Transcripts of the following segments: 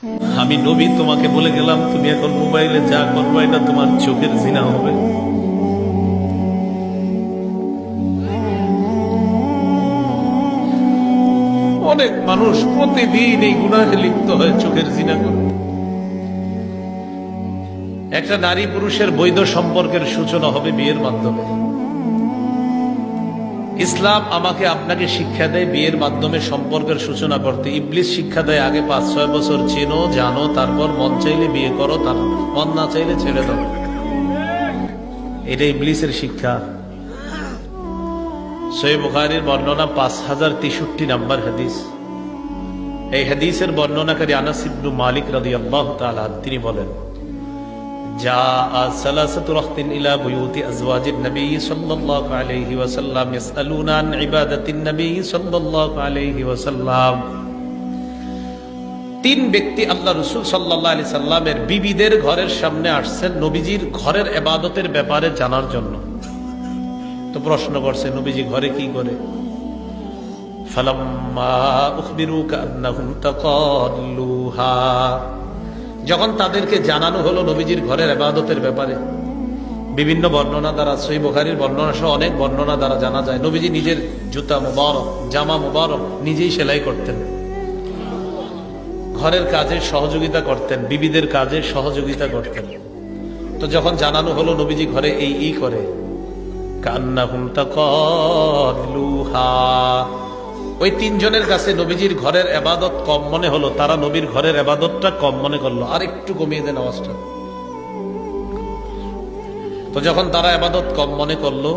আমি নবী তোমাকে বলে গেলাম তুমি এখন মোবাইলে যা করবে এটা তোমার চোখের জিনা হবে। অনেক মানুষ প্রতিদিন এই গুনাহে লিপ্ত হয়, চোখের জিনা করে। একটা নারী পুরুষের বৈধ সম্পর্কের সূচনা হবে বিয়ের মাধ্যমে। ইসলাম আমাকে আপনাকে শিক্ষা দেয় বিয়ের মাধ্যমে সম্পর্কের সূচনা করতে। ইবলিস শিক্ষা দেয় আগে 5-6 বছর চেনো জানো, তারপর মন চাইলে বিয়ে করো, তার মন না চাইলে ছেড়ে দাও। এটা ইবলিসের শিক্ষা। সহিহ বুখারীর বর্ণনা 5063 নম্বর হাদিস। এই হাদিসের বর্ণনাকারী আনাস ইবনে মালিক রাদিয়াল্লাহু তাআলা তিনি বলেন, جاء ثلاثة رهط إلى بيوت أزواج النبي صلى الله عليه وسلم يسألون عن عبادة النبي صلى الله عليه وسلم। তিন ব্যক্তি আল্লাহ রাসূল সাল্লাল্লাহু আলাইহি সাল্লামের বিবিদের ঘরের সামনে আসছেন নবীজির ঘরের ইবাদতের ব্যাপারে জানার জন্য। তো প্রশ্ন করছে নবীজি ঘরে কি করে। ফালাম্মা উখবিরু কান্নাহুম তাকাল্লুহা, যখন তাদেরকে জানানো হলো নবীজির ঘরের ইবাদতের ব্যাপারে, বিভিন্ন বর্ণনা দ্বারা সহিহ বুখারীর বর্ণনা সহ অনেক বর্ণনা দ্বারা জানা যায় নবীজি নিজের জুতা মুবারক জামা মুবারক নিজেই সেলাই করতেন, ঘরের কাজে সহযোগিতা করতেন, বিবিদের কাজে সহযোগিতা করতেন। তো যখন জানানো হলো নবীজি ঘরে এই করে, কান্নাহুম তাকাল্লুহা, ওই তিনজনের কাছে নবীজির ঘরের ইবাদত কম মনে হলো, তারা নবীর ঘরের ইবাদতটা কম মনে করলো, আর একটু কমিয়ে দেন আওয়াজটা। তো যখন তারা ইবাদত কম মনে করলো,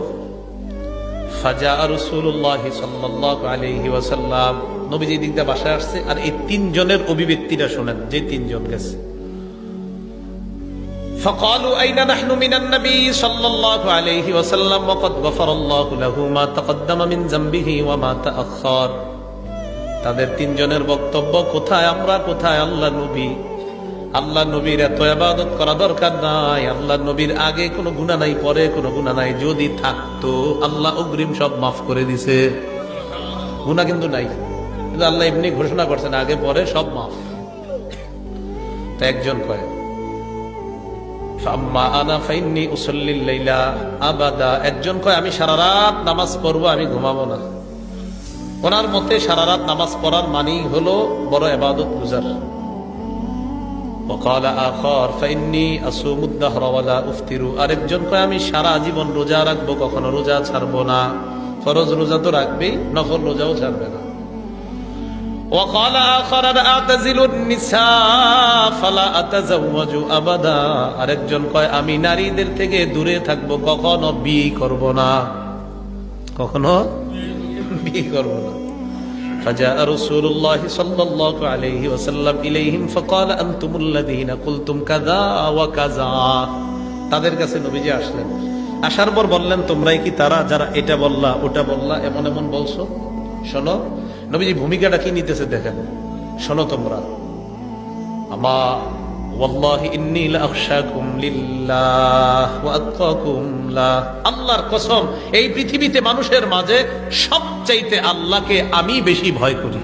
ফাজা রাসূলুল্লাহ সাল্লাল্লাহু আলাইহি ওয়াসাল্লাম, নবীজি দিক দিয়ে বাসায় আসছে। আর এই তিনজনের অভিব্যক্তিটা শুনেন, যে তিনজন গেছে। فقالوا أين نحن من النبي صلى الله عليه وسلم وقد غفر الله له ما تقدم من ذنبه وما تأخر। তাদের তিনজনের বক্তব্য, কোথায় আমরা, কোথায় আল্লাহ নবী। আল্লাহ নবীর এত ইবাদত করা দরকার নাই, আল্লাহ নবীর আগে কোনো গুনাহ নাই, পরে কোনো গুনাহ নাই, যদি থাকতো আল্লাহ অগ্রিম সব মাফ করে দিছে। গুনাহ কিন্তু নাই, কিন্তু আল্লাহ এমনি ঘোষণা করছেন আগে পরে সব মাফ। তা একজন কয় একজন কয় আমি সারা রাত নামাজ পড়বো, আমি ঘুমাবো না। ওনার মতে সারা রাত নামাজ পড়ার মানেই হলো বড় ইবাদত গুজার। আরেকজন কয় আমি সারা জীবন রোজা রাখবো, কখনো রোজা ছাড়বো না। ফরজ রোজা তো রাখবেই, নফল রোজাও ছাড়বে না। وقال آخر أعتزل النساء فلا أتزوج أبدا। আরেকজন কয় আমি নারীদের থেকে দূরে থাকবো, কখনো বিয়ে করব না, কখনো বিয়ে করব না। فجاء رسول الله صلى الله عليه وسلم إليهم فقال أنتم الذين قلتم كذا وكذا। তাদের কাছে নবীজি আসলেন, আসার পর বললেন তোমরাই কি তারা যারা এটা বললা ওটা বললা এমন এমন বলছো। শোনো নবীজি ভূমিকাটা কি নিতেছে দেখেন, শোনো তোমরা। আমা ওয়াল্লাহি ইন্নী লাআখশাকুম লিল্লাহ ওয়া আতকাকুম লা, আল্লাহর কসম এই পৃথিবীতে মানুষের মাঝে সবচাইতে আল্লাহকে আমি বেশি ভয় করি।